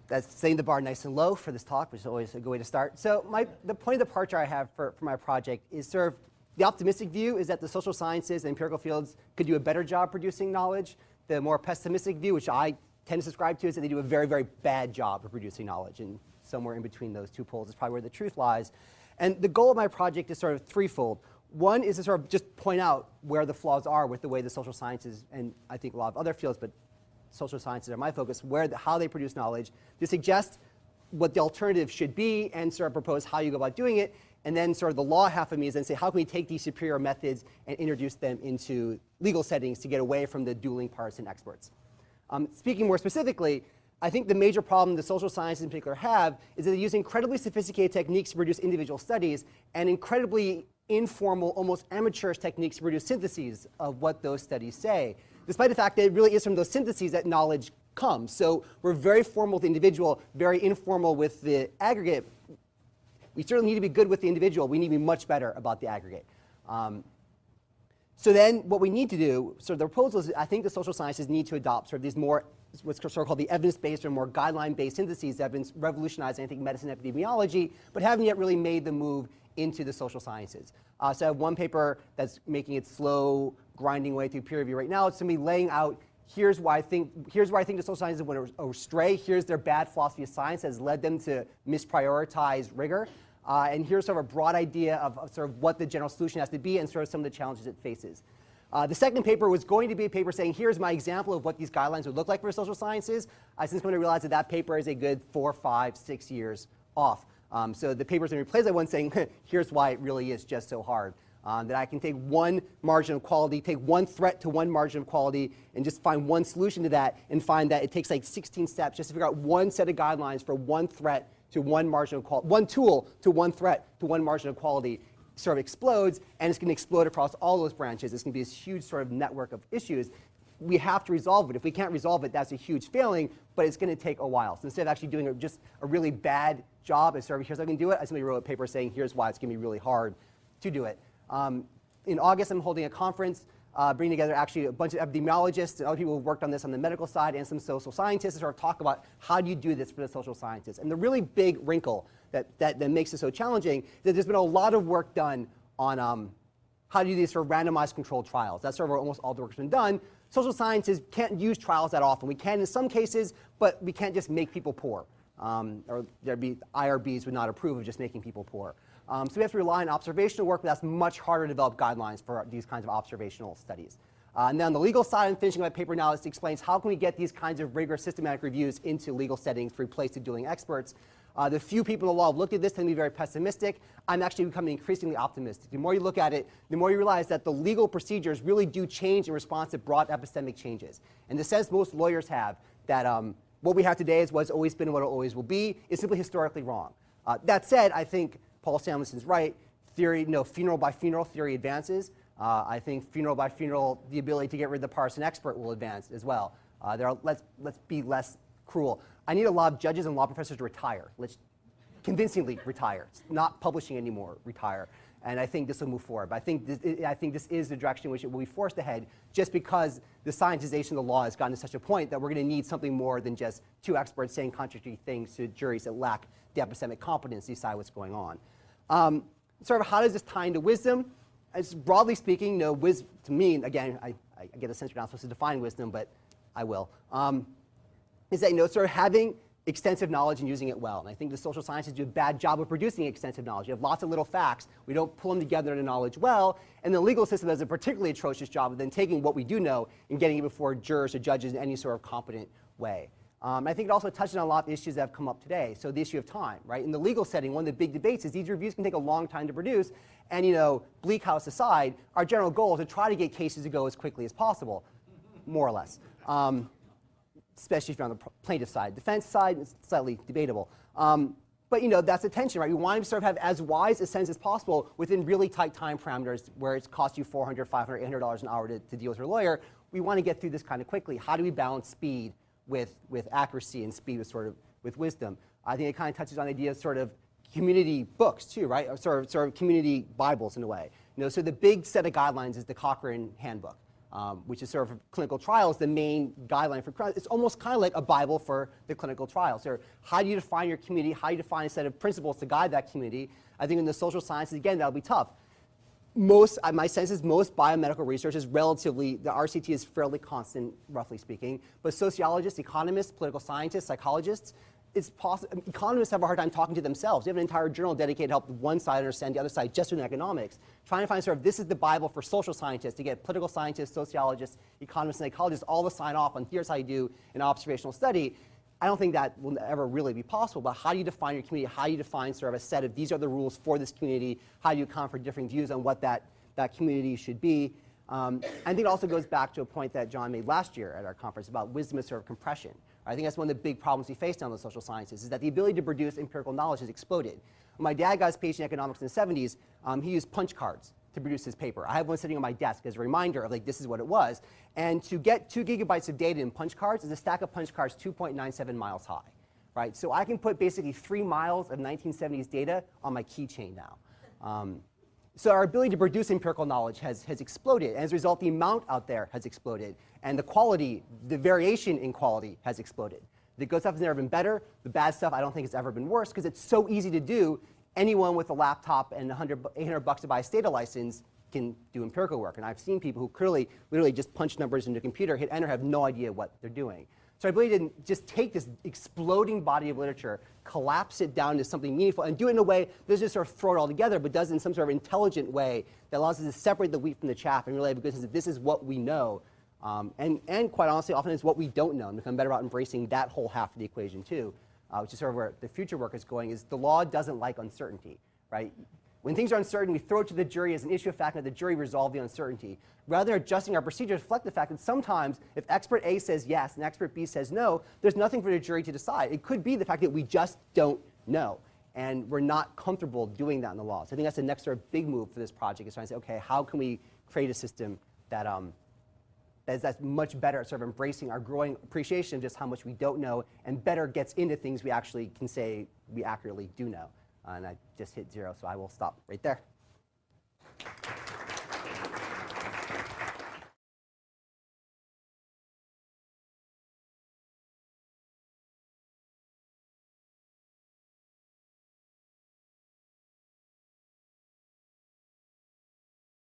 that's setting the bar nice and low for this talk, which is always a good way to start. So the point of departure I have for my project is sort of the optimistic view is that the social sciences and empirical fields could do a better job producing knowledge. The more pessimistic view, which I tend to subscribe to, is that they do a very, very bad job of producing knowledge. And somewhere in between those two poles is probably where the truth lies. And the goal of my project is sort of threefold. One is to sort of just point out where the flaws are with the way the social sciences, and I think a lot of other fields, but social sciences are my focus, how they produce knowledge, to suggest what the alternative should be and sort of propose how you go about doing it. And then sort of the law half of me is then say, how can we take these superior methods and introduce them into legal settings to get away from the dueling partisan experts? Speaking more specifically, I think the major problem the social sciences in particular have is that they use incredibly sophisticated techniques to produce individual studies and incredibly informal, almost amateurish techniques to produce syntheses of what those studies say, despite the fact that it really is from those syntheses that knowledge comes. So we're very formal with the individual, very informal with the aggregate. We certainly need to be good with the individual. We need to be much better about the aggregate. So then what we need to do, so the proposal is, I think the social sciences need to adopt sort of these more, what's sort of called the evidence-based or more guideline-based syntheses that have been revolutionizing, I think, medicine and epidemiology, but haven't yet really made the move into the social sciences. So I have one paper that's making its slow, grinding way through peer review right now. It's going to be laying out, here's where I think the social sciences went astray. Here's their bad philosophy of science that has led them to misprioritize rigor. And here's sort of a broad idea of sort of what the general solution has to be and sort of some of the challenges it faces. The second paper was going to be a paper saying, here's my example of what these guidelines would look like for social sciences. I since come to realize that that paper is a good 4, 5, 6 years off. So the paper's going to replace that one saying, here's why it really is just so hard. That I can take one margin of quality, take one threat to one margin of quality, and just find one solution to that, and find that it takes like 16 steps just to figure out one set of guidelines for one threat to one margin of quality, one tool to one threat to one margin of quality sort of explodes, and it's going to explode across all those branches. It's going to be this huge sort of network of issues. We have to resolve it. If we can't resolve it, that's a huge failing, but it's going to take a while. So instead of actually doing just a really bad job as sort of here's how I can do it, I simply wrote a paper saying here's why it's going to be really hard to do it. In August, I'm holding a conference, bringing together actually a bunch of epidemiologists and other people who've worked on this on the medical side and some social scientists to sort of talk about how do you do this for the social sciences. And the really big wrinkle that makes it so challenging is that there's been a lot of work done on how to do these sort of randomized controlled trials. That's sort of where almost all the work's been done. Social sciences can't use trials that often. We can in some cases, but we can't just make people poor. Or there'd be IRBs would not approve of just making people poor. So we have to rely on observational work, but that's much harder to develop guidelines for these kinds of observational studies. And then on the legal side, I'm finishing my paper now that explains how can we get these kinds of rigorous systematic reviews into legal settings to replace the dueling experts. The few people in the law have looked at this tend to be very pessimistic. I'm actually becoming increasingly optimistic. The more you look at it, the more you realize that the legal procedures really do change in response to broad epistemic changes. And the sense most lawyers have that what we have today is what's always been and what it always will be is simply historically wrong. That said, I think Paul Samuelson's right. Funeral by funeral theory advances. I think funeral by funeral, the ability to get rid of the partisan expert will advance as well. Let's be less cruel. I need a lot of judges and law professors to retire. Let's convincingly retire. Not publishing anymore, retire. And I think this will move forward. But I think this is the direction in which it will be forced ahead just because the scientization of the law has gotten to such a point that we're going to need something more than just two experts saying contradictory things to juries that lack the epistemic competence to decide what's going on. Sort of how does this tie into wisdom? As broadly speaking, wisdom, to me, again, I get a sense you're not supposed to define wisdom, but I will, is that sort of having extensive knowledge and using it well. And I think the social sciences do a bad job of producing extensive knowledge. You have lots of little facts. We don't pull them together into knowledge well. And the legal system does a particularly atrocious job of then taking what we do know and getting it before jurors or judges in any sort of competent way. I think it also touches on a lot of issues that have come up today. So the issue of time, right? In the legal setting, one of the big debates is these reviews can take a long time to produce. And bleak house aside, our general goal is to try to get cases to go as quickly as possible, more or less. Especially if you're on the plaintiff side. Defense side is slightly debatable. But that's the tension, right? We want to sort of have as wise a sense as possible within really tight time parameters where it costs you $400, $500, $800 an hour to deal with your lawyer. We want to get through this kind of quickly. How do we balance speed with accuracy and speed with wisdom? I think it kind of touches on the idea of sort of community books too, right? Or sort of community Bibles in a way. So the big set of guidelines is the Cochrane Handbook. which is sort of clinical trials, the main guideline for trials. It's almost kind of like a Bible for the clinical trials. So how do you define your community? How do you define a set of principles to guide that community? I think in the social sciences, again, that'll be tough. My sense is most biomedical research is relatively, the RCT is fairly constant, roughly speaking, but sociologists, economists, political scientists, psychologists, it's possible. Economists have a hard time talking to themselves. They have an entire journal dedicated to help one side understand the other side just in economics. Trying to find sort of, this is the Bible for social scientists, to get political scientists, sociologists, economists, and psychologists all to sign off on here's how you do an observational study. I don't think that will ever really be possible, but how do you define your community? How do you define sort of a set of, these are the rules for this community? How do you account for different views on what that community should be? I think it also goes back to a point that John made last year at our conference about wisdom as sort of compression. I think that's one of the big problems we face now in the social sciences, is that the ability to produce empirical knowledge has exploded. When my dad got his PhD in economics in the 70s, he used punch cards to produce his paper. I have one sitting on my desk as a reminder of, like, this is what it was. And to get 2 gigabytes of data in punch cards is a stack of punch cards 2.97 miles high, right? So I can put basically 3 miles of 1970s data on my keychain now. So our ability to produce empirical knowledge has exploded. And as a result, the amount out there has exploded. And the quality, the variation in quality has exploded. The good stuff has never been better. The bad stuff, I don't think it's ever been worse, because it's so easy to do. Anyone with a laptop and $800 to buy a STATA license can do empirical work. And I've seen people who clearly literally just punch numbers into a computer, hit enter, have no idea what they're doing. So I ability to just take this exploding body of literature, collapse it down to something meaningful, and do it in a way that doesn't just sort of throw it all together, but does it in some sort of intelligent way that allows us to separate the wheat from the chaff and really because this is what we know. And quite honestly, often it's what we don't know, and become better about embracing that whole half of the equation too, which is sort of where the future work is going, is the law doesn't like uncertainty, right? When things are uncertain, we throw it to the jury as an issue of fact, and let the jury resolve the uncertainty. Rather than adjusting our procedure to reflect the fact that sometimes if expert A says yes and expert B says no, there's nothing for the jury to decide. It could be the fact that we just don't know, and we're not comfortable doing that in the law. So I think that's the next sort of big move for this project, is trying to say, okay, how can we create a system that that's much better at sort of embracing our growing appreciation of just how much we don't know, and better gets into things we actually can say we accurately do know. And I just hit 0, so I will stop right there.